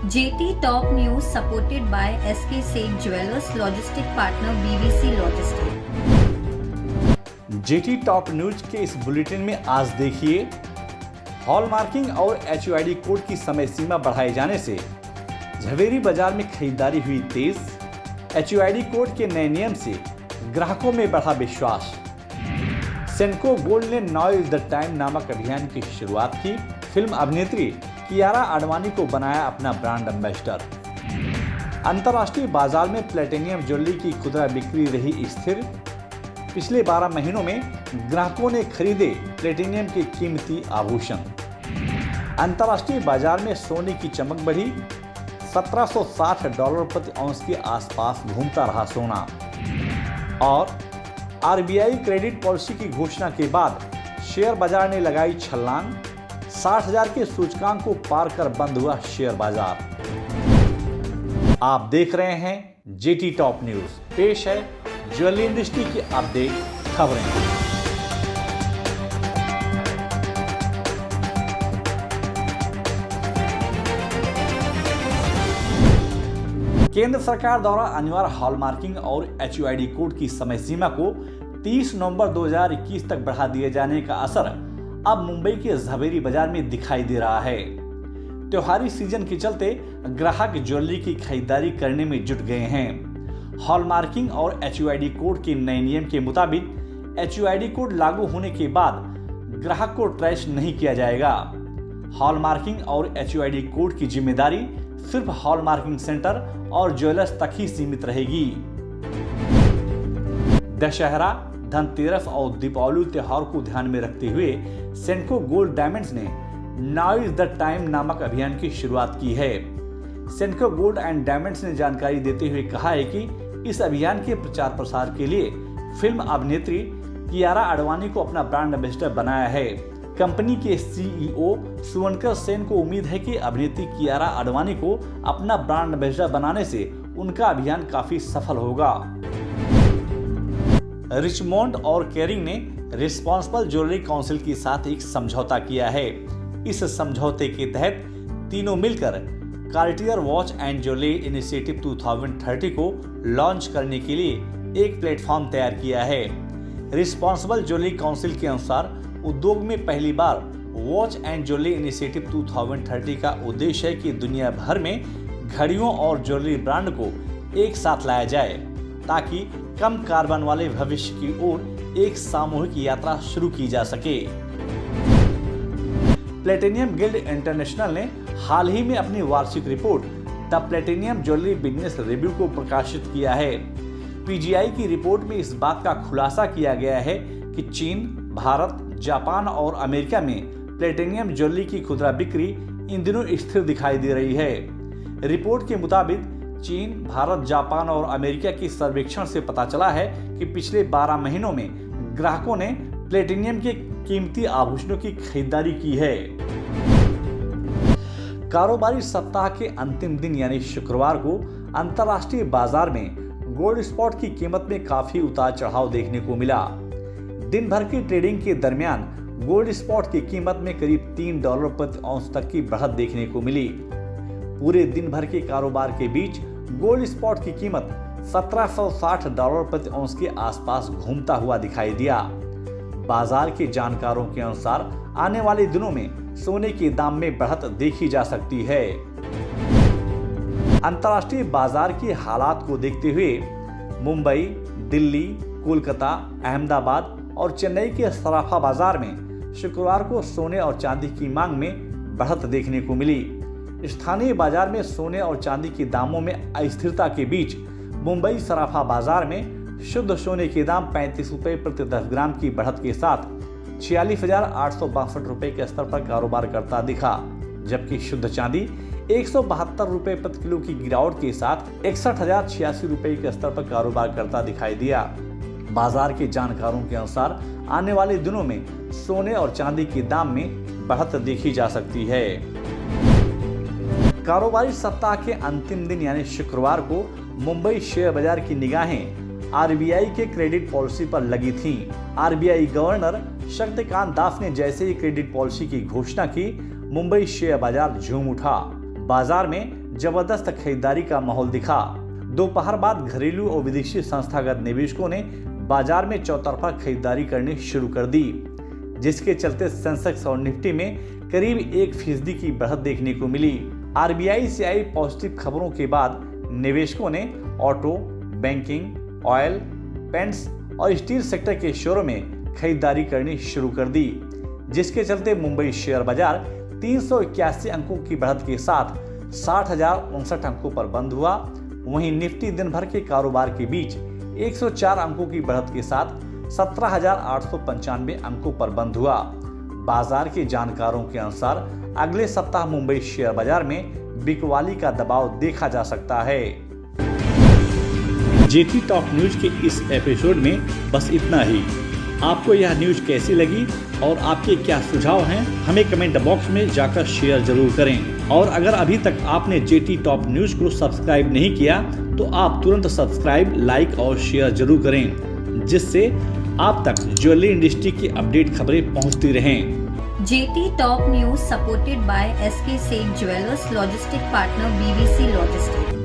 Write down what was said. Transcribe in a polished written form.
JT Top News supported by SK Seth Jewelers Logistic Partner BBC Logistics। Jetty top news के इस bulletin में आज देखिए, hallmarking और HUID कोड की समय सीमा बढ़ाए जाने से झवेरी बाजार में खरीदारी हुई तेज। HUID कोड के नए नियम से ग्राहकों में बढ़ा विश्वास। सेंको गोल्ड ने नाउ इज द टाइम नामक अभियान की शुरुआत की। फिल्म अभिनेत्री कियारा आडवाणी को बनाया अपना ब्रांड एम्बेसडर। अंतर्राष्ट्रीय बाजार में प्लेटिनियम ज्वेलरी की खुदरा बिक्री रही स्थिर। पिछले 12 महीनों में ग्राहकों ने खरीदे प्लेटिनियम के कीमती आभूषण। अंतर्राष्ट्रीय बाजार में सोने की चमक बढ़ी। $1760 प्रति औंस के आसपास घूमता रहा सोना। और RBI क्रेडिट पॉलिसी की घोषणा के बाद शेयर बाजार ने लगाई छलांग। 60,000 के सूचकांक को पार कर बंद हुआ शेयर बाजार। आप देख रहे हैं जेटी टॉप न्यूज। पेश है ज्वेलरी इंडस्ट्री की अपडेट खबरें। केंद्र सरकार द्वारा अनिवार्य हॉलमार्किंग और HUID कोड की समय सीमा को 30 नवंबर 2021 तक बढ़ा दिए जाने का असर अब मुंबई के झवेरी बाजार में दिखाई दे रहा है। त्योहारी सीजन के चलते ग्राहक ज्वेलरी की खरीदारी करने में जुट गए हैं। हॉलमार्किंग और HUID कोड के नए नियम के मुताबिक HUID कोड लागू होने के बाद ग्राहक को ट्रेस नहीं किया जाएगा। हॉलमार्किंग और HUID कोड की जिम्मेदारी सिर्फ हॉलमार्किंग सेंटर और ज्वेलर्स तक ही सीमित रहेगी। दशहरा, धनतेरस और दीपावली त्योहार को ध्यान में रखते हुए सेंको गोल्ड डायमंड्स ने नाउ इज द टाइम नामक अभियान की शुरुआत की है। सेंको गोल्ड एंड डायमंड्स ने जानकारी देते हुए कहा है कि इस अभियान के प्रचार प्रसार के लिए फिल्म अभिनेत्री कियारा आडवाणी को अपना ब्रांड एम्बेसडर बनाया है। कंपनी के CEO सुवनकर सेन को उम्मीद है कि अभिनेत्री कियारा आडवाणी को अपना ब्रांड एम्बेसडर बनाने से उनका अभियान काफी सफल होगा। रिचमोंड और केरिंग ने रिस्पॉन्सिबल ज्वेलरी काउंसिल के साथ एक समझौता किया है। इस समझौते के तहत तीनों मिलकर Cartier watch and jewellery initiative 2030 को लॉन्च करने के लिए एक प्लेटफॉर्म तैयार किया है। रिस्पॉन्सिबल ज्वेलरी काउंसिल के अनुसार उद्योग में पहली बार वॉच एंड ज्वेलरी इनिशिएटिव 2030 का उद्देश्य है कि दुनिया भर में घड़ियों और ज्वेलरी ब्रांड को एक साथ लाया जाए ताकि कम कार्बन वाले भविष्य की ओर एक सामूहिक यात्रा शुरू की जा सके। प्लेटिनियम गिल्ड इंटरनेशनल ने हाल ही में अपनी वार्षिक report the platinum jewellery business review को प्रकाशित किया है। PGI की रिपोर्ट में इस बात का खुलासा किया गया है कि चीन, भारत, जापान और अमेरिका में प्लेटिनियम ज्वेलरी की खुदरा बिक्री इन दिनों स्थिर दिखाई दे रही है। रिपोर्ट के मुताबिक चीन, भारत, जापान और अमेरिका की सर्वेक्षण से पता चला है कि पिछले 12 महीनों में ग्राहकों ने प्लेटिनियम के कीमती आभूषणों की खरीदारी की है। कारोबारी सप्ताह के अंतिम दिन यानी शुक्रवार को अंतर्राष्ट्रीय बाजार में गोल्ड स्पॉट की कीमत में काफी उतार चढ़ाव देखने को मिला। दिन भर की ट्रेडिंग के दरमियान गोल्ड स्पॉट की कीमत में करीब $3 प्रति औंस तक की बढ़त देखने को मिली। पूरे दिन भर के कारोबार के बीच गोल्ड स्पॉट की कीमत $1760 प्रति औंस के आसपास घूमता हुआ दिखाई दिया। बाजार के जानकारों के अनुसार आने वाले दिनों में सोने के दाम में बढ़त देखी जा सकती है। अंतर्राष्ट्रीय बाजार के हालात को देखते हुए मुंबई, दिल्ली, कोलकाता, अहमदाबाद और चेन्नई के सराफा बाजार में शुक्रवार को सोने और चांदी की मांग में बढ़त देखने को मिली। स्थानीय बाजार में सोने और चांदी के दामों में अस्थिरता के बीच मुंबई सराफा बाजार में शुद्ध सोने के दाम ₹35 प्रति 10 ग्राम की बढ़त के साथ 46,862 रुपए के स्तर पर कारोबार करता दिखा, जबकि शुद्ध चांदी ₹172 प्रति किलो की गिरावट के साथ 61,086 रुपए के स्तर पर कारोबार करता दिखाई दिया। बाजार के जानकारों के अनुसार आने वाले दिनों में सोने और चांदी के दाम में बढ़त देखी जा सकती है। कारोबारी सप्ताह के अंतिम दिन यानी शुक्रवार को मुंबई शेयर बाजार की निगाहें RBI के क्रेडिट पॉलिसी पर लगी थी। RBI गवर्नर शक्तिकांत दास ने जैसे ही क्रेडिट पॉलिसी की घोषणा की, मुंबई शेयर बाजार झूम उठा। बाजार में जबरदस्त खरीदारी का माहौल दिखा। दोपहर बाद घरेलू और विदेशी संस्थागत निवेशकों ने बाजार में चौतरफा खरीदारी करनी शुरू कर दी, जिसके चलते सेंसेक्स और निफ्टी में करीब 1% की बढ़त देखने को मिली। आरबीआई से आई पॉजिटिव खबरों के बाद निवेशकों ने ऑटो, बैंकिंग, ऑयल, पेंट्स और स्टील सेक्टर के शेयरों में खरीदारी करनी शुरू कर दी, जिसके चलते मुंबई शेयर बाजार 381 अंकों की बढ़त के साथ 60,059 अंकों पर बंद हुआ। वहीं निफ्टी दिन भर के कारोबार के बीच 104 अंकों की बढ़त के साथ 17,895 अंकों पर बंद हुआ। बाजार के जानकारों के अनुसार अगले सप्ताह मुंबई शेयर बाजार में बिकवाली का दबाव देखा जा सकता है। जेटी टॉप न्यूज के इस एपिसोड में बस इतना ही। आपको यह न्यूज कैसी लगी और आपके क्या सुझाव हैं, हमें कमेंट बॉक्स में जाकर शेयर जरूर करें। और अगर अभी तक आपने जेटी टॉप न्यूज को सब्सक्राइब नहीं किया तो आप तुरंत सब्सक्राइब, लाइक और शेयर जरूर करें, जिससे आप तक ज्वेलरी इंडस्ट्री की अपडेट खबरें पहुंचती रहें। JT Top News supported by SK Seth Jewelers Logistic Partner BVC Logistics।